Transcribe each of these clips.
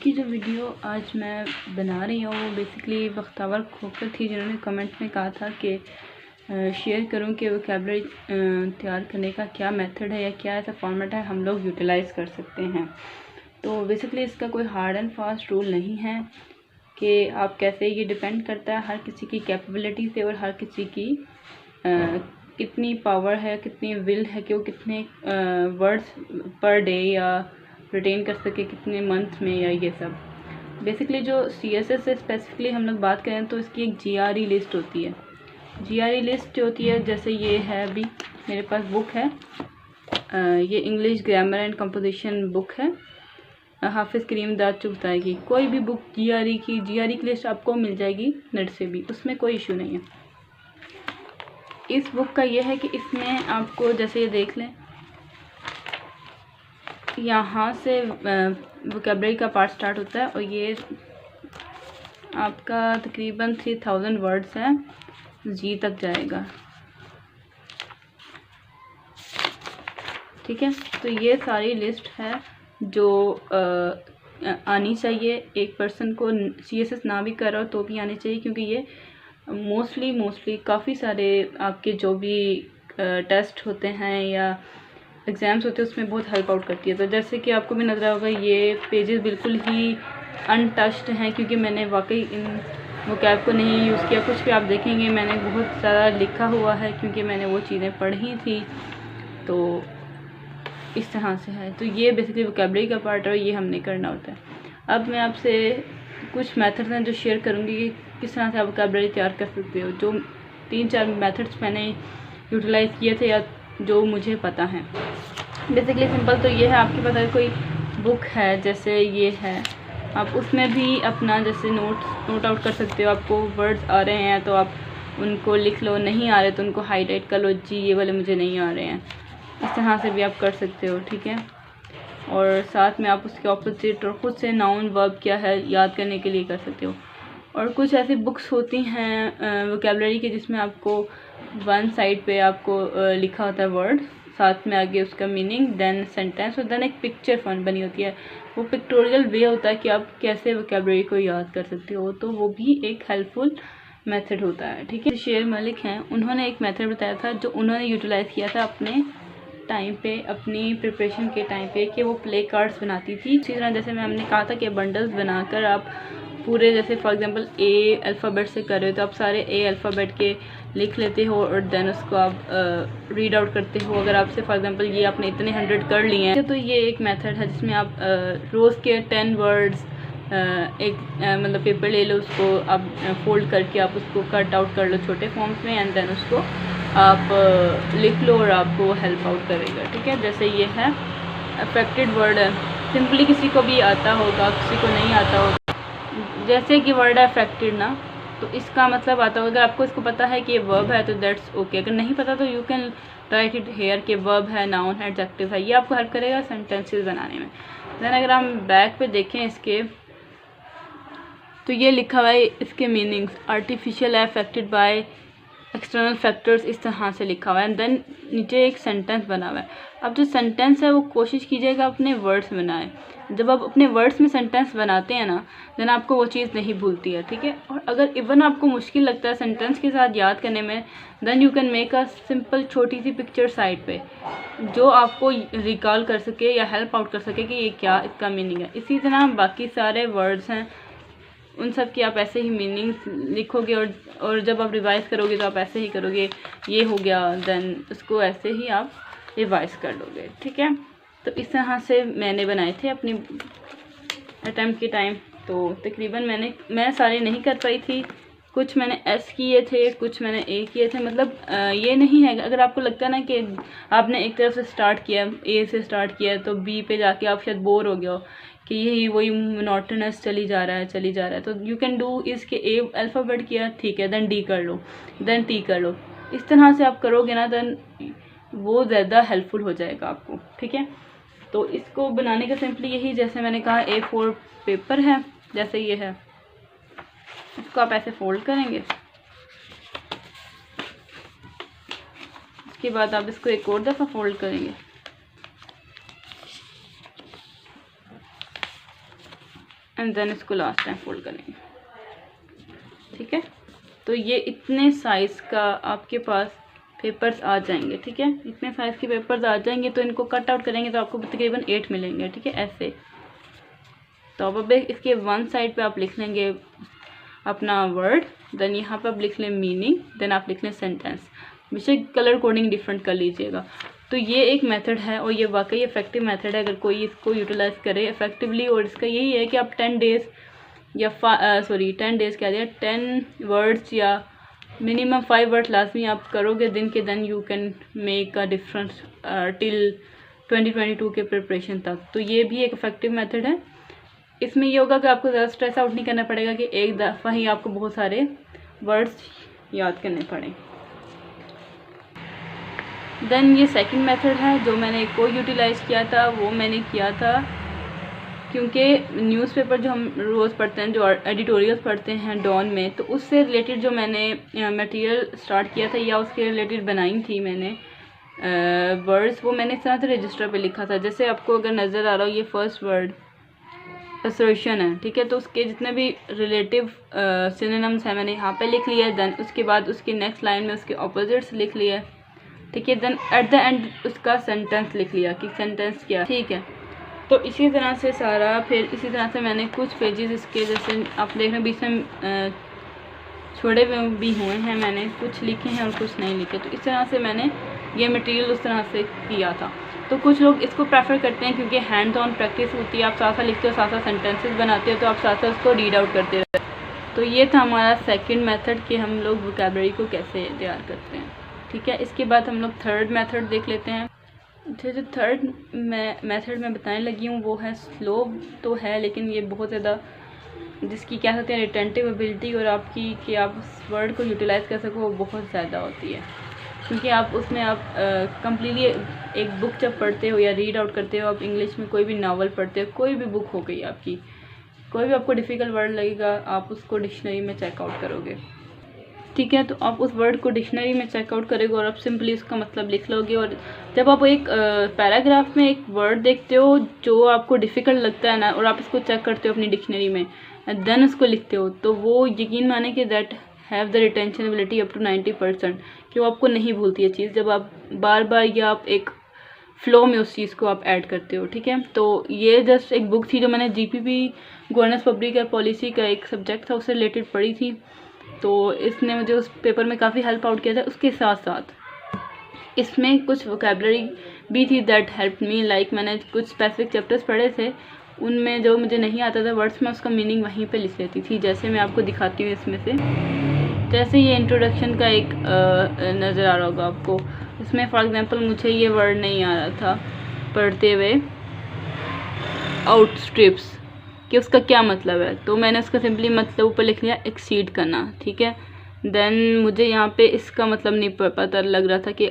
की जो वीडियो आज मैं बना रही हूँ वो बेसिकली बख्तावर खोकर थी, जिन्होंने कमेंट में कहा था कि शेयर करूँ कि वोकैबुलरी तैयार करने का क्या मेथड है या क्या ऐसा फॉर्मेट है हम लोग यूटिलाइज़ कर सकते हैं। तो बेसिकली इसका कोई हार्ड एंड फास्ट रूल नहीं है कि आप कैसे, ये डिपेंड करता है हर किसी की कैपेबिलिटी से और हर किसी की कितनी पावर है, कितनी विल है कि वो कितने वर्ड्स पर डे या रिटेन कर सके, कितने मंथ में, या ये सब। बेसिकली जो CSS से स्पेसिफिकली हम लोग बात करें तो इसकी एक GRE लिस्ट होती है। GRE लिस्ट जो होती है, जैसे ये है, अभी मेरे पास बुक है, ये English grammar and composition book है, हाफिज़ करीम दाद चुगताई की। कोई भी बुक GRE की लिस्ट आपको मिल जाएगी नेट से भी, उसमें कोई इशू नहीं है। इस बुक का ये है कि इसमें आपको, जैसे ये देख लें, यहाँ से वोकैबुलरी का पार्ट स्टार्ट होता है और ये आपका तकरीबन 3000 वर्ड्स है, जी तक जाएगा। ठीक है, तो ये सारी लिस्ट है जो आनी चाहिए। एक पर्सन को CSS ना भी कर रहा हो तो भी आनी चाहिए, क्योंकि ये मोस्टली काफ़ी सारे आपके जो भी टेस्ट होते हैं या एग्ज़ाम्स होते हैं उसमें बहुत हेल्प आउट करती है। तो जैसे कि आपको भी नज़र होगा, ये पेजेस बिल्कुल ही अनटच्ड हैं, क्योंकि मैंने वाकई इन वोकैब को नहीं यूज़ किया। कुछ भी आप देखेंगे मैंने बहुत ज़्यादा लिखा हुआ है, क्योंकि मैंने वो चीज़ें पढ़ी थी। तो इस तरह से है। तो ये बेसिकली वोकैबुलरी का पार्ट है और ये हमने करना होता है। अब मैं आपसे कुछ मेथड्स हैं जो शेयर करूँगी कि किस तरह से आप वोकैबुलरी तैयार कर सकते हो। जो 3-4 मेथड्स मैंने यूटिलाइज़ किए थे या जो मुझे पता है। बेसिकली सिंपल तो ये है, आपके पास अगर कोई बुक है, जैसे ये है, आप उसमें भी अपना जैसे नोट आउट कर सकते हो। आपको वर्ड्स आ रहे हैं तो आप उनको लिख लो, नहीं आ रहे तो उनको हाईलाइट कर लो, जी ये वाले मुझे नहीं आ रहे हैं। इस तरह से भी आप कर सकते हो। ठीक है, और साथ में आप उसके ऑपोजिट और ख़ुद से नाउन वर्ब क्या है याद करने के लिए कर सकते हो। और कुछ ऐसी बुक्स होती हैं वोकैबुलरी की जिसमें आपको वन साइड पे आपको लिखा होता है वर्ड, साथ में आगे उसका मीनिंग, देन सेंटेंस, और देन एक पिक्चर फॉर्म बनी होती है। वो पिक्टोरियल वे होता है कि आप कैसे वोकैबुलरी को याद कर सकते हो। तो वो भी एक हेल्पफुल मेथड होता है। ठीक है, शेर मलिक हैं, उन्होंने एक मेथड बताया था जो उन्होंने यूटिलाइज़ किया था अपने टाइम पे, अपनी प्रिपरेशन के टाइम पे, कि वो प्ले कार्ड्स बनाती थी। इसी तरह जैसे हमने कहा था कि बंडल्स बनाकर आप पूरे, जैसे फॉर एग्जांपल A अल्फ़ाबेट से कर रहे हो तो आप सारे A अल्फ़ाबेट के लिख लेते हो और देन उसको आप रीड आउट करते हो। अगर आपसे फॉर एग्जांपल ये आपने इतने 100 कर लिए हैं तो ये एक मेथड है जिसमें आप रोज़ के 10 वर्ड्स मतलब पेपर ले लो, उसको आप फोल्ड करके आप उसको कट आउट कर लो छोटे फॉर्म्स में, एंड देन उसको आप लिख लो और आपको हेल्प आउट करेगा। ठीक है, जैसे ये है अफेक्टेड वर्ड है, सिंपली किसी को भी आता होगा, किसी को नहीं आता होगा। जैसे कि वर्ड है अफेक्टेड ना, तो इसका मतलब आता होगा, अगर आपको इसको पता है कि ये वर्ब है तो दैट्स ओके। अगर नहीं पता तो you can write it here कि वर्ब है, नाउन है, एडजेक्टिव है। ये आपको हेल्प करेगा सेंटेंसेस बनाने में। देन अगर हम बैक पे देखें इसके, तो ये लिखा हुआ है इसके मीनिंग्स, आर्टिफिशियल है, अफेक्टेड बाय एक्सटर्नल फैक्टर्स, इस तरह से लिखा हुआ है। एंड देन नीचे एक सेंटेंस बना हुआ है। अब जो सेंटेंस है वो कोशिश कीजिएगा अपने वर्ड्स में बनाएं। जब आप अपने वर्ड्स में सेंटेंस बनाते हैं ना, देन आपको वो चीज़ नहीं भूलती है। ठीक है, और अगर इवन आपको मुश्किल लगता है सेंटेंस के साथ याद करने में, then you can make a simple छोटी सी पिक्चर साइड पे जो आपको रिकॉल कर सके या हेल्प आउट कर सके कि ये क्या इसका मीनिंग है। इसी तरह बाकी सारे वर्ड्स हैं, उन सब की आप ऐसे ही मीनिंग्स लिखोगे और जब आप रिवाइज़ करोगे तो आप ऐसे ही करोगे, ये हो गया, देन उसको ऐसे ही आप रिवाइज़ कर लोगे। ठीक है, तो इस तरह से मैंने बनाए थे अपनी अटैम्प्ट के टाइम। तो तकरीबन मैं सारे नहीं कर पाई थी, कुछ मैंने S किए थे, कुछ मैंने A किए थे। मतलब ये नहीं है, अगर आपको लगता है ना कि आपने एक तरफ से स्टार्ट किया, A से स्टार्ट किया, तो B पे जाके आप शायद बोर हो गए हो कि यही वही मोनोटोनस चली जा रहा है, तो यू कैन डू इसके A अल्फ़ाबेट किया, ठीक है, देन D कर लो, देन T कर लो। इस तरह से आप करोगे ना, देन वो ज़्यादा हेल्पफुल हो जाएगा आपको। ठीक है, तो इसको बनाने का सिंपली यही, जैसे मैंने कहा A4 पेपर है, जैसे ये है, इसको आप ऐसे फोल्ड करेंगे। इसके बाद आप इसको एक और दफ़ा फोल्ड करेंगे। एंड देन इसको लास्ट टाइम फोल्ड करेंगे। ठीक है, तो ये इतने साइज़ का आपके पास पेपर्स आ जाएंगे। ठीक है, इतने साइज़ के पेपर्स आ जाएंगे, तो इनको कट आउट करेंगे तो आपको तकरीबन 8 मिलेंगे। ठीक है, ऐसे। तो अब इसके वन साइड पे आप लिख लेंगे अपना वर्ड, देन यहाँ पे आप लिख लें मीनिंग, देन आप लिख लें सेंटेंस। बेशक कलर कोडिंग डिफरेंट कर लीजिएगा। तो ये एक मेथड है और ये वाकई इफ़ेक्टिव मेथड है अगर कोई इसको यूटिलाइज़ करे इफ़ेक्टिवली। और इसका यही है कि आप 10 डेज़ या 10 डेज़ क्या दिया, 10 वर्ड्स या मिनिमम 5 वर्ड लाजमी आप करोगे दिन के, then you can make a difference till 2022 के प्रिपरेशन तक। तो ये भी एक इफ़ेक्टिव मेथड है। इसमें ये होगा कि आपको ज़्यादा स्ट्रेस आउट नहीं करना पड़ेगा कि एक दफ़ा ही आपको बहुत सारे वर्ड्स याद करने पड़े। देन ये सेकंड मेथड है जो मैंने को यूटिलाइज़ किया था, वो मैंने किया था क्योंकि न्यूज़पेपर जो हम रोज़ पढ़ते हैं, जो एडिटोरियल्स पढ़ते हैं डॉन में, तो उससे रिलेटेड जो मैंने मटेरियल स्टार्ट किया था या उसके रिलेटेड बनाई थी मैंने वर्ड्स, वो मैंने इस तरह से रजिस्टर पे लिखा था। जैसे आपको अगर नज़र आ रहा हो ये फर्स्ट वर्ड असर्शन है। ठीक है, तो उसके जितने भी रिलेटिव सिनोनिम्स हैं मैंने यहाँ पे लिख लिया है। देन उसके बाद उसके नेक्स्ट लाइन में उसके ऑपोजिट्स लिख लिया है। ठीक है, देन एट द एंड उसका सेंटेंस लिख लिया कि सेंटेंस क्या। ठीक है, तो इसी तरह से सारा, फिर इसी तरह से मैंने कुछ पेजेस इसके जैसे आप देख रहे हैं बीच में छोड़े भी हुए हैं, मैंने कुछ लिखे हैं और कुछ नहीं लिखे। तो इस तरह से मैंने ये मटेरियल उस तरह से किया था। तो कुछ लोग इसको प्रेफर करते हैं क्योंकि हैंड ऑन प्रैक्टिस होती है, आप साथ साथ लिखते हो, साथ साथ सेंटेंसेस बनाते हो, तो आप साथ साथ उसको रीड आउट करते रहते हो। तो ये था हमारा सेकंड मेथड कि हम लोग वोकैबुलरी को कैसे तैयार करते हैं। ठीक है, इसके बाद हम लोग थर्ड मेथड देख लेते हैं। जो थर्ड मेथड मैं बताने लगी हूँ वो है स्लो तो है, लेकिन ये बहुत ज़्यादा जिसकी क्या कहते हैं रिटेंटिव एबिलिटी और आपकी कि आप उस वर्ड को यूटिलाइज़ कर सको वो बहुत ज़्यादा होती है। क्योंकि आप उसमें आप कम्प्लीटली एक बुक जब पढ़ते हो या रीड आउट करते हो, आप इंग्लिश में कोई भी नावल पढ़ते हो, कोई भी बुक हो गई आपकी, कोई भी आपको डिफ़िकल्ट वर्ड लगेगा आप उसको डिक्शनरी में चेकआउट करोगे। ठीक है, तो आप उस वर्ड को डिक्शनरी में चेकआउट करोगे और आप सिंपली उसका मतलब लिख लोगे। और जब आप एक पैराग्राफ में एक वर्ड देखते हो जो आपको डिफ़िकल्ट लगता है ना, और आप इसको चेक करते हो अपनी डिक्शनरी में एंड देन उसको लिखते हो, तो वो यकीन माने कि that have the retention ability up to 90%, कि वो आपको नहीं भूलती है चीज़, जब आप बार बार या आप एक फ़्लो में उस चीज़ को आप ऐड करते हो। ठीक है, तो ये जस्ट एक बुक थी जो मैंने GPP गवर्नेंस पब्लिक पॉलिसी का एक सब्जेक्ट था उससे रिलेटेड पढ़ी थी, तो इसने मुझे उस पेपर में काफ़ी हेल्प आउट किया था। उसके साथ साथ इसमें कुछ वोकैबुलरी भी थी दैट हेल्प मी, लाइक मैंने कुछ स्पेसिफिक चैप्टर्स पढ़े थे, उनमें जो मुझे नहीं आता था वर्ड्स में उसका मीनिंग वहीं पे लिख लेती थी। जैसे मैं आपको दिखाती हूँ इसमें से, जैसे ये इंट्रोडक्शन का एक नज़र आ रहा होगा आपको, इसमें फॉर एग्जांपल मुझे ये वर्ड नहीं आ रहा था पढ़ते हुए, आउटस्ट्रिप्स, कि उसका क्या मतलब है, तो मैंने उसका सिंपली मतलब ऊपर लिख लिया एक्सीड करना। ठीक है, देन मुझे यहाँ पे इसका मतलब नहीं पता लग रहा था कि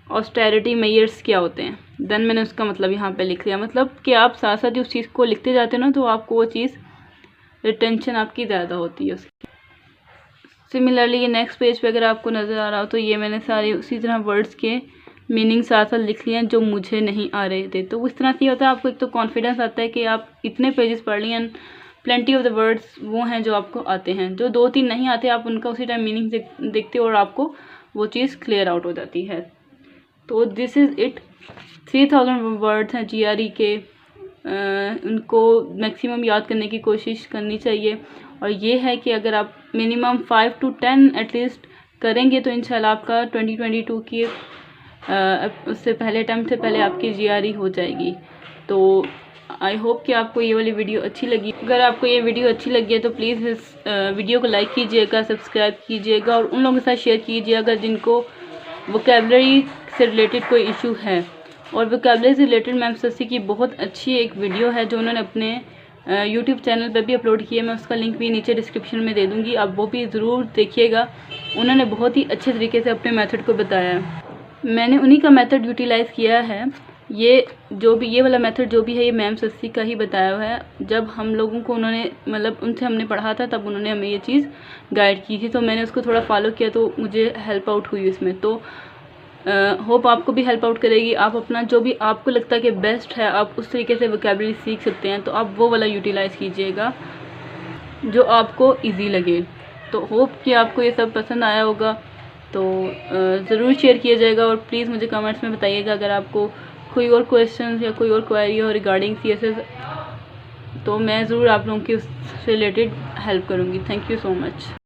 ऑस्टेरिटी मेजर्स क्या होते हैं, देन मैंने उसका मतलब यहाँ पे लिख लिया। मतलब कि आप साथ साथ उस चीज़ को लिखते जाते हो ना, तो आपको वो चीज़ रिटेंशन आपकी ज़्यादा होती है उसकी। सिमिलरली ये नेक्स्ट पेज पे अगर आपको नज़र आ रहा हो, तो ये मैंने सारे उसी तरह वर्ड्स के मीनिंग साथ साथ लिख लिए हैं जो मुझे नहीं आ रहे थे। तो उस तरह से होता है, आपको एक तो कॉन्फिडेंस आता है कि आप इतने पेजेस पढ़ लिए, प्लेंटी ऑफ द वर्ड्स वो हैं जो आपको आते हैं, जो 2-3 नहीं आते आप उनका उसी टाइम मीनिंग देखते हो और आपको वो चीज़ क्लियर आउट हो जाती है। तो दिस इज़ इट। 3000 वर्ड्स हैं GRE के, उनको मैक्सिमम याद करने की कोशिश करनी चाहिए। और ये है कि अगर आप मिनिमम 5 to 10 एटलीस्ट करेंगे तो इंशाल्लाह आपका 2022 की उससे पहले अटैम्प्ट से पहले आपकी GRE हो जाएगी। तो आई होप कि आपको ये वाली वीडियो अच्छी लगी। अगर आपको ये वीडियो अच्छी लगी है तो प्लीज़ इस वीडियो को लाइक कीजिएगा, सब्सक्राइब कीजिएगा और उन लोगों के साथ शेयर कीजिएगा जिनको वोकैबुलरी से रिलेटेड कोई इशू है। और वोकैबुलरी से रिलेटेड मैम सस्सी की बहुत अच्छी एक वीडियो है जो उन्होंने अपने यूट्यूब चैनल पे भी अपलोड की है, मैं उसका लिंक भी नीचे डिस्क्रिप्शन में दे दूँगी, आप वो भी ज़रूर देखिएगा। उन्होंने बहुत ही अच्छे तरीके से अपने मेथड को बताया है, मैंने उन्हीं का मेथड यूटिलाइज़ किया है। ये जो भी ये वाला मेथड जो भी है ये मैम सस्सी का ही बताया हुआ है। जब हम लोगों को उन्होंने मतलब उनसे हमने पढ़ा था तब उन्होंने हमें ये चीज़ गाइड की थी, तो मैंने उसको थोड़ा फॉलो किया तो मुझे हेल्प आउट हुई इसमें। तो होप आपको भी हेल्प आउट करेगी। आप अपना जो भी आपको लगता है कि बेस्ट है, आप उस तरीके से वोकेबलरी सीख सकते हैं, तो आप वो वाला यूटिलाइज़ कीजिएगा जो आपको इजी लगे। तो होप कि आपको ये सब पसंद आया होगा, तो ज़रूर शेयर किया जाएगा। और प्लीज़ मुझे कमेंट्स में बताइएगा अगर आपको कोई और क्वेश्चन या कोई और क्वेरी हो रिगार्डिंग CSS, तो मैं ज़रूर आप लोगों की उससे रिलेटेड हेल्प करूँगी। Thank you so much.